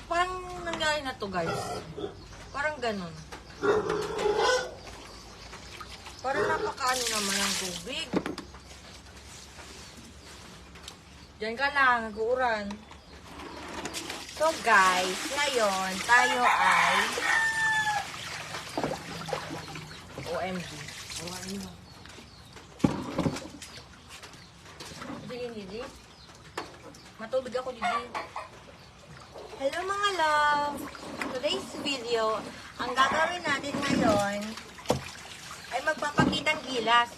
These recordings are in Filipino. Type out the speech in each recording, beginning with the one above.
Parang nangyari na to, guys. Parang ganun. Parang napakaano naman ang tubig. Diyan ka lang, nag-uuran. So guys, ngayon tayo ay OMG. Hindi. Matubig ako, Didi. Hello mga love! Today's video, ang gagawin natin ngayon ay magpapakitang gilas.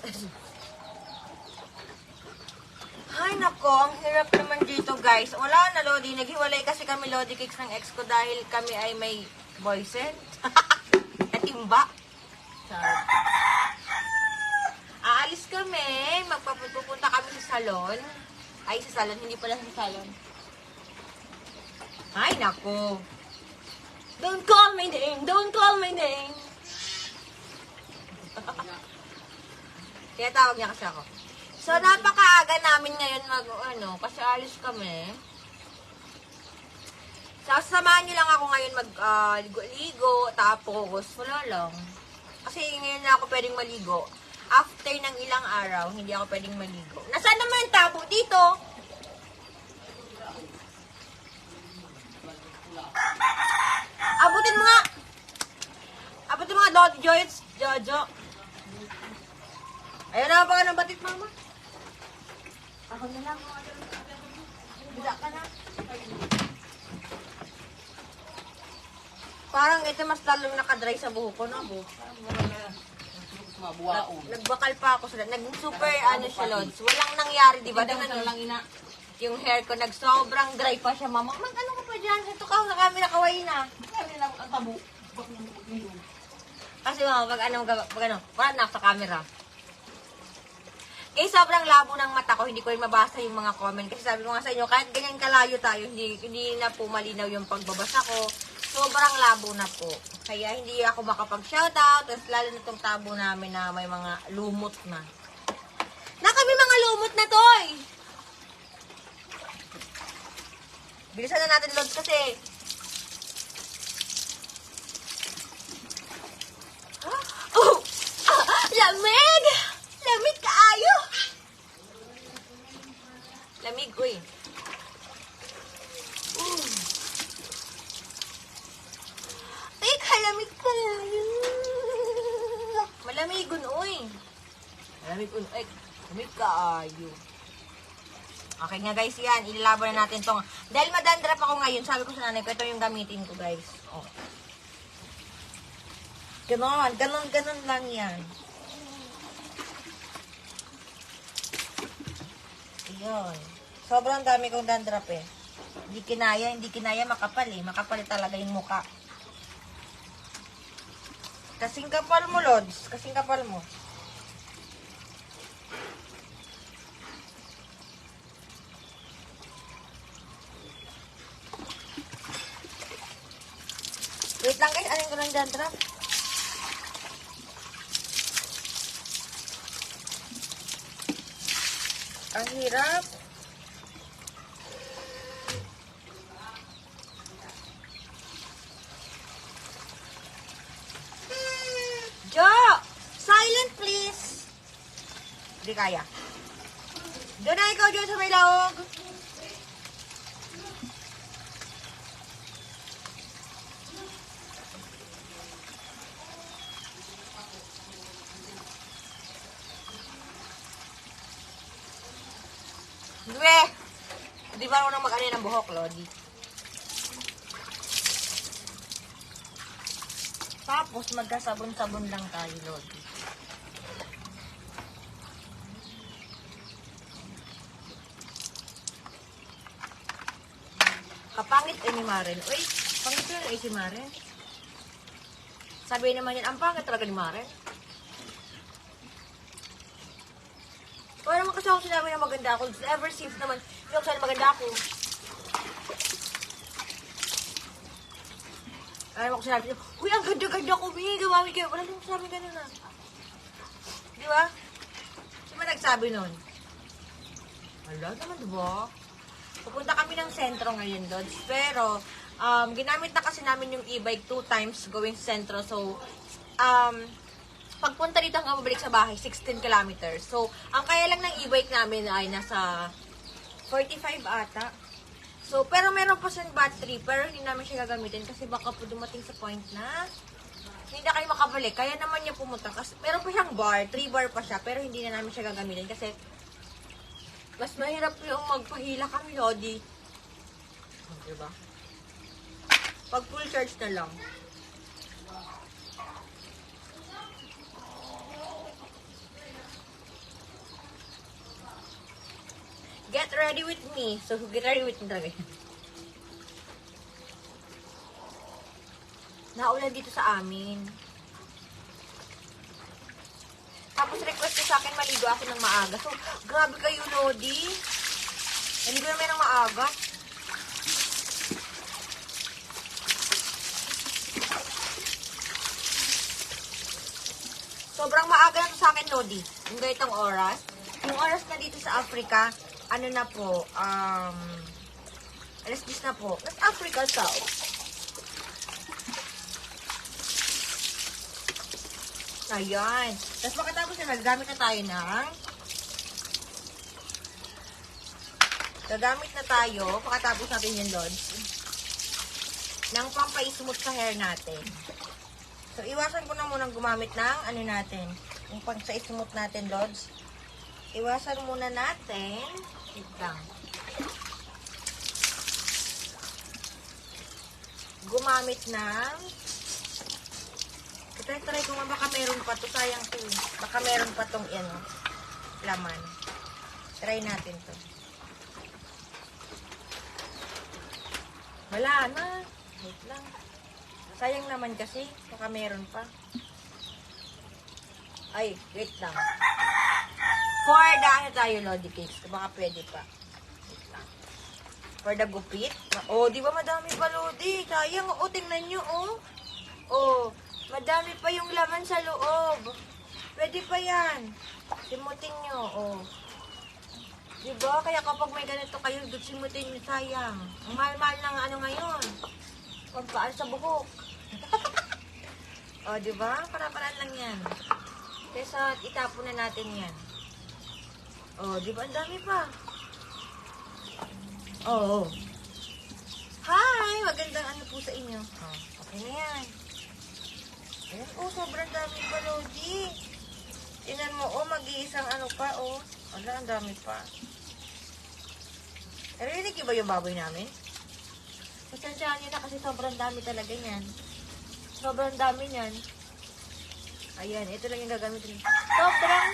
Ay nako, ang hirap naman dito guys. Wala na Lodi, naghiwalay kasi kami Lodi Cakes ng ex ko dahil kami ay may boysen. Natimba. Sorry. Aalis kami, magpupunta kami sa salon. Ay, sa salon, hindi pala sa salon. Ay nako. Don't call my name, don't call my name. Kaya tawag niya kasi ako. So, napakaaga namin ngayon kasi alis kami. So, samahan niyo lang ako ngayon ligo-ligo, tapos wala lang. Kasi ngayon na ako pwedeng maligo. After ng ilang araw, hindi ako pwedeng maligo. Nasaan naman yung tabo dito? Abutin mo nga! Abutin mo nga, Lord Jojo. Ayun na ba ng batit, mama? Ako na lang. Bila ka na. Parang ito mas lalong nakadry sa buhok ko, no? Nagbakal pa ako sa nag-super siya, Lods. Walang nangyari, di ba? Yung hair ko, sobrang dry pa siya, mama. Mag-ano ka pa dyan? Ito ka sa camera, kawaii na. Ang tabo. Kasi mama, parang nasa camera. Eh, sobrang labo ng mata ko, hindi ko rin mabasa yung mga comment. Kasi sabi ko nga sa inyo, kahit ganyan kalayo tayo, hindi na po malinaw yung pagbabasa ko. Sobrang labo na po. Kaya hindi ako makapag-shoutout. Tapos lalo na itong tabo namin na may mga lumot na. Kami mga lumot na to eh! Bilisan na natin, Lods, kasi lamig! Lamig kaayo! Lamig, uy. Ay, kalamig kaayo. Malamigon, uy. Malamigon, ay. Lamig kaayo. Okay nga guys, yan. Ilalaban na natin tong. Dahil madandrap ako ngayon, sabi ko sa nanay ko, ito yung gamitin ko guys. Oh. Ganon lang yan. Yun. Sobrang dami kong dandruff eh. Hindi kinaya makapal eh. Makapal talaga yung muka. Kasing kapal mo, Lods. Kasing kapal mo. Wait lang guys, alin ko ng dandruff? Ang hirap. Jo! Silent please! Hindi kaya. Doon na ikaw, Jo, sa may laog. Di ba ako nang mag-ano ng buhok, Lodi? Tapos, magkasabon-sabon lang tayo, Lodi. Kapangit ni Maren. Uy, pangit yun si Maren. Sabi naman yan, ang pangit talaga ni Maren. Wala naman kasi ako sinabi na maganda ako. Ever since naman, hindi ako sana maganda ako. Wala naman ako sinabi, uy, ang ganda-ganda ko, May. Gawami kayo. Wala naman sabi ganun na. Di ba? Sino ba nagsabi nun? Hala naman, diba? Pupunta kami ng sentro ngayon, Lods. Pero, ginamit na kasi namin yung e-bike 2 times going sa sentro. So, pagpunta dito hanggang mabalik sa bahay, 16 kilometers. So, ang kaya lang ng e-bike namin ay nasa 45 ata. So, pero meron pa siyang battery, pero hindi namin siya gagamitin kasi baka po dumating sa point na hindi na kayo makabalik. Kaya naman niya pumunta. Kasi, meron pa siyang bar, 3 bar pa siya, pero hindi na namin siya gagamitin kasi mas mahirap yung magpahila kami, Lodi. Diba? Pag full charge na lang. Get ready with me. So, get ready with me talaga. Naulan dito sa amin. Tapos request ko sa akin maligo ako ng maaga. So, grabe kayo, Lodi. Maligo naman ng maaga. Sobrang maaga na to sa akin, Lodi. Yung ganitong oras. Yung oras na dito sa Africa, ano na po, alas 10 na po. That's Africa South. Ayan. Tapos pagkatapos na, gagamit na tayo pagkatapos natin yung Lods, ng pampaismooth sa hair natin. So, iwasan ko na munang gumamit ng ano natin, yung pang sa ismooth natin, Lods. Iwasan muna natin, wait lang, gumamit ng, try ko nga baka meron pa to, sayang to. Baka meron pa tong laman. Try natin to. Wala na. Wait lang. Sayang naman kasi, baka meron pa. Ay, wait lang. For the tayo, Lodi Cakes. Baka pwede pa. Wait lang. For the gupit. Oh, di ba madami pa, Lodi? Sayang, tingnan nyo, Oh, madami pa yung laman sa loob. Pwede pa yan. Simutin nyo, Diba? Kaya kapag may ganito kayo, simutin nyo, sayang. Ang mahal-mahal ng ano ngayon. Pagpaan sa buhok. Diba? Para-paraan lang yan. Kesa itapon na natin yan. Diba? Ang dami pa. Hi! Magandang ano po sa inyo. Okay na yan. Ayan, sobrang dami pa, Lodi. Tingnan mo, mag-iisang ano pa, Wala, ang dami pa. Narinig niyo ba yung baboy namin? Pasensyahan niyo na kasi sobrang dami talaga niyan. Sobrang dami niyan. Ayan, ito lang yung gagamitin. Sobrang.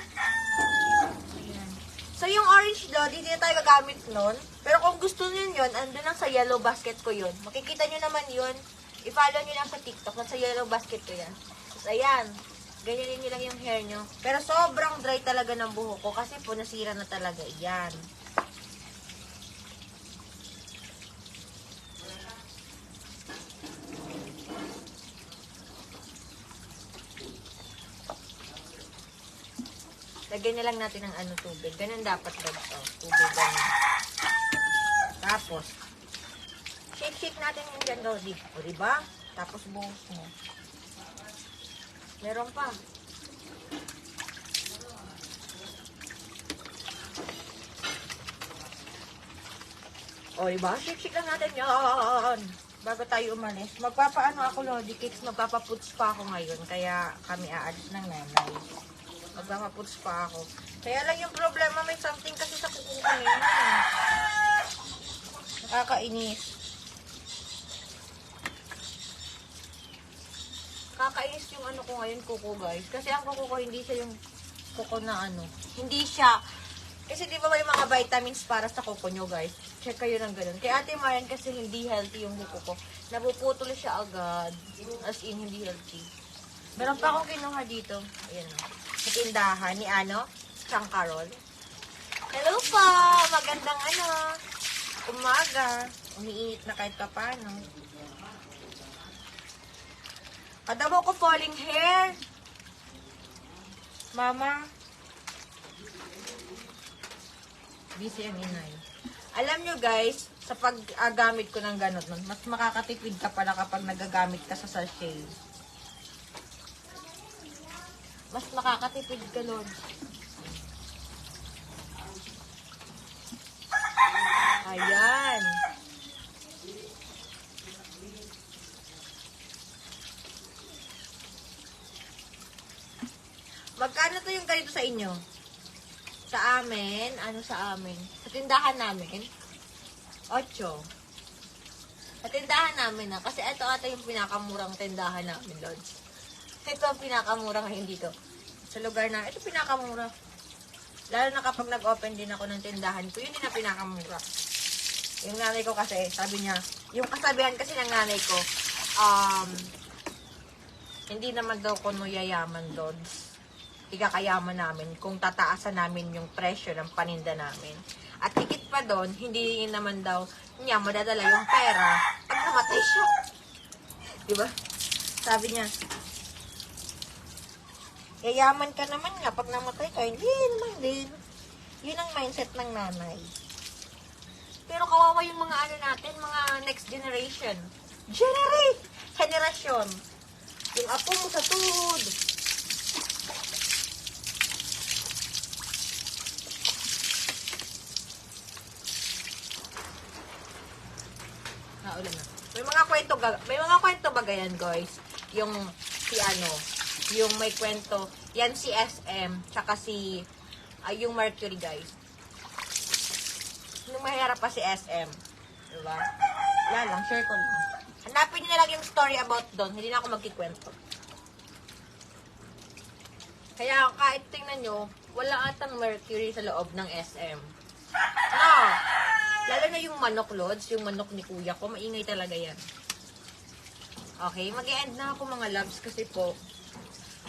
Ayan. So, yung orange, Lodi, hindi na tayo gagamit nun. Pero kung gusto niyo yun, andun lang sa yellow basket ko yun. Makikita niyo naman yun. I-follow nyo lang sa TikTok. Nasa yellow basket ko yan. Tapos ayan. Ganyanin nyo lang yung hair nyo. Pero sobrang dry talaga ng buhok ko. Kasi po nasira na talaga. Yan. Lagyan na lang natin ng tubig. Ganun dapat tubig. Ganun. Tapos, shake natin yung dyan, Lodi. O, diba? Tapos buhos mo. Meron pa. O, diba? Shake lang natin yan. Bago tayo umalis. Magpapaano ako, Lodi Cakes. Magpapaputs pa ako ngayon. Kaya kami aalis ng nanay. Magpapaputs pa ako. Kaya lang yung problema, may something kasi sa kuko ko ngayon. Nakakainis. Kakainis yung ko ngayon, kuko, guys. Kasi ang kuko ko, hindi siya yung kuko na Hindi siya. Kasi di ba may mga vitamins para sa kuko nyo, guys? Check kayo ng ganun. Kay Ate Marian kasi hindi healthy yung kuko ko. Napuputol siya agad. As in, hindi healthy. Meron pa akong kinuha dito. Ayan sa tindahan ni Chang Carol. Hello po! Magandang umaga. Umiinit na kahit paano. Kadamo ko falling hair. Mama. Busy ang inay. Alam nyo guys, sa paggamit ko ng ganun, mas makakatipid ka pala kapag nagagamit ka sa sachet. Mas makakatipid ka, Lord. Ayan. Magkano to yung ganito sa inyo? Sa amin, ano sa amin? Sa tindahan namin, 8. Sa tindahan namin na, kasi ito ata yung pinakamurang tindahan namin, Lods. Ito ang pinakamura ngayon dito. Sa lugar na, ito pinakamura. Lalo na kapag nag-open din ako ng tindahan ko, yun din ang pinakamura. Yung nanay ko kasi, sabi niya, yung kasabihan kasi ng nanay ko, hindi naman daw kuno yayaman, Lods. Ikakayaman namin kung tataasan namin yung presyo ng paninda namin. At higit pa doon, hindi naman daw niya madadala yung pera pag namatay siya. Diba? Sabi niya, yayaman ka naman nga pag namatay ka. Hindi naman din. Yun ang mindset ng nanay. Pero kawawa yung mga ano natin, mga next generation. Generation. Yung apo mo sa tuhod. Ulan na. May mga kwento ba ganyan, guys? Yung yung may kwento, yan si SM, tsaka si yung Mercury, guys. Nung mahirap pa si SM, diba? Wala lang, share ko lang. Hanapin nyo na lang yung story about doon, hindi na ako magkikwento. Kaya kahit tingnan nyo, wala atang Mercury sa loob ng SM. No! Lalo na yung manok, Lods, yung manok ni kuya ko, maingay talaga yan. Okay, mag-e-end na ako mga loves kasi po,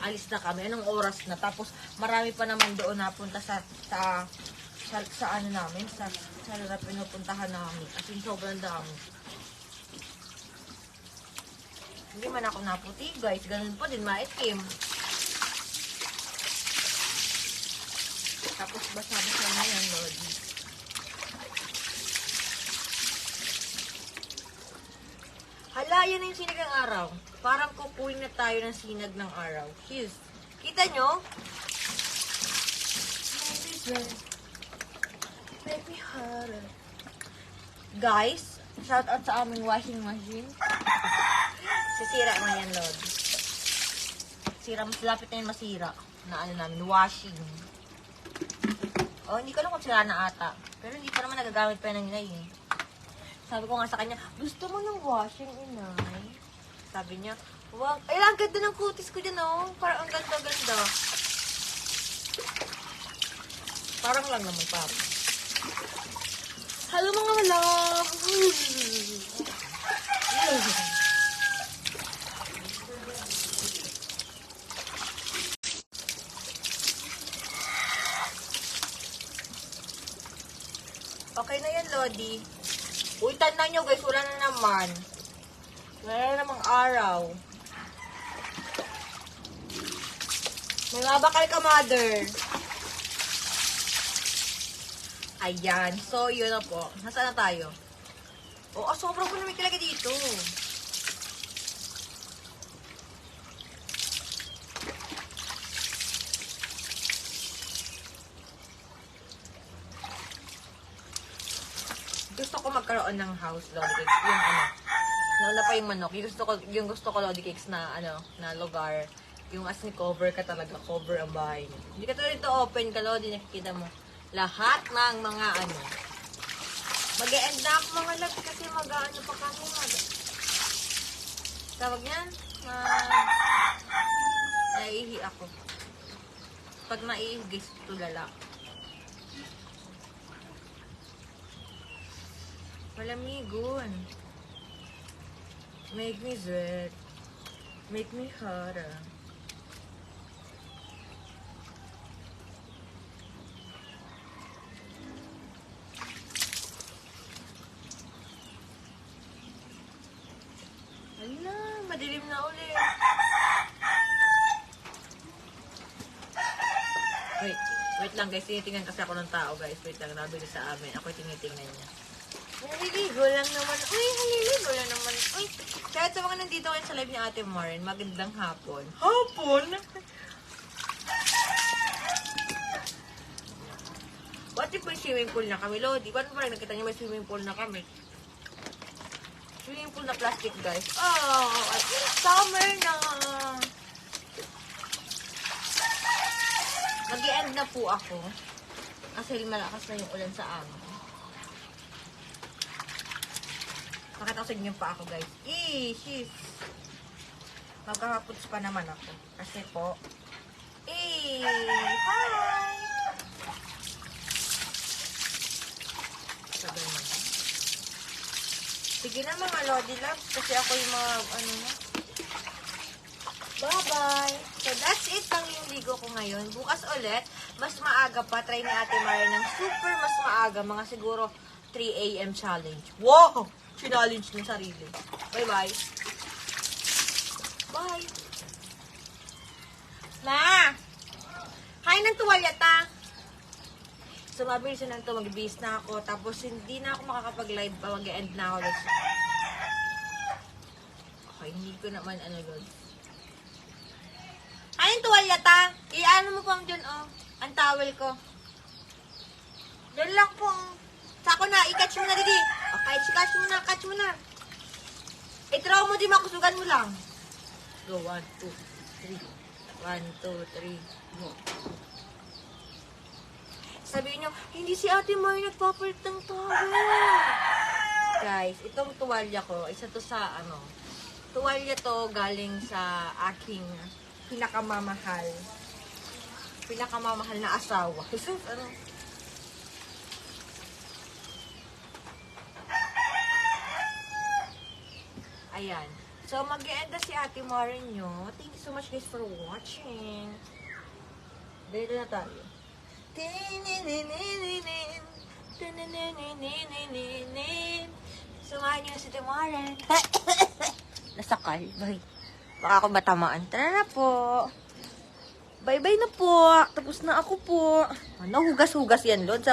alis na kami. Anong oras na? Tapos, marami pa naman doon napunta sa ano namin, sa pinupuntahan namin. As in, sobrang dami. Hindi man ako naputi, guys. Ganun po din, maitim. Tapos, basa-basa na yan, Lods. Hala, yan na yung sinag ng araw. Parang kukuling na tayo ng sinag ng araw. Cheers. Kita nyo? Guys, shout out sa aming washing machine. Sisira na yan, Lord. Sira, mas lapit na yun masira. Na ano namin, washing. Oh, hindi ko lang kung sira na ata. Pero hindi pa naman nagagamit pa ng inay eh. Sabi ko nga sa kanya, gusto mo ng washing, inay? Sabi niya, wag. Ay, ang ganda ng kutis ko dyan, oh. Parang ang ganda-ganda. Parang lang naman, parang. Hello, mga malam! Okay na yan, Lodi. Uy, tandaan nyo guys, wala na naman. Wala na namang araw. May mabakal ka, mother. Ayan. So, yun na po. Nasaan na tayo? Oh, sobrang po namin talaga dito. Gusto ko magkaroon ng house lodi cakes. Yung lalo pa yung manok. Yung gusto ko lodi cakes na na lugar. Yung as ni cover ka talaga, cover ang bahay niyo. Hindi ka talaga ito open ka lodi, nakikita mo lahat ng mga mag-e-end na ako mga lods kasi mag-ano pa kami tawag yan? Naiihi ako. Pag naiihi guys, tulala. Malamigon. Make me sweat. Make me harder. Ala, madilim na ulit. Wait lang guys, tinitingnan kasi ako ng tao guys. Wait lang, nabili sa amin. Ako tinitingnan niya. Naliligo lang naman. Uy, naliligo lang naman. Uy, kahit sa mga nandito kayo sa live ni Ate Maren, magandang hapon. Hapon? What if may swimming pool na kami, Lodi? Paano pa rin nakita niyo may swimming pool na kami? Swimming pool na plastic, guys. Oh, summer na! Mag-i-end na po ako. Kasi malakas na yung ulan sa amin. Nakita ko sa inyo pa ako, guys. Sheesh! Magkakaputs pa naman ako. Kasi po, hi! Sabi naman. Sige na mga Lodi Loves, kasi ako yung mga, ano na. Bye-bye! So, that's it lang yung ligo ko ngayon. Bukas ulit, mas maaga pa, try ni Ate Maren ng super mas maaga, mga siguro 3 a.m. challenge. Wow! Challenge niya sarili. Bye-bye! Bye! Ma! Kain ng tuwalya ta! So, mabilis na ito, mag-base na ako, tapos hindi na ako makakapag-live pa, mag-end na ako. Okay, hindi ko naman ano yun. Ayun, tuwalya ta. I-ano mo pang dyan, oh. Ang towel ko. Doon lang pong. Sako na, i-catch mo na, didi. Okay, catch mo na, catch mo na. I-throw mo, di makusugan mo lang. Go, 1, 2, 3. 1, 2, 3, go. Sabihin nyo, hindi si Ate Mari nagpapalit ng towel. Guys, itong tuwalya ko, isa to sa, tuwalya to galing sa aking pinakamamahal na asawa. Jesus, Ayan. So, mag-e-end na si Ate Maren nyo. Thank you so much guys for watching. Dito na tayo. Sumahan nyo si Ate Maren. Nasakal. Bye. Baka ako matamaan. Tara na po. Bye-bye na po. Tapos na ako po. Ano, hugas-hugas yan, Lord.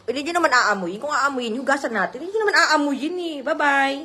Hindi nyo naman aamuyin. Kung aamuyin, hugasan natin. Hindi nyo naman aamuyin eh. Bye-bye.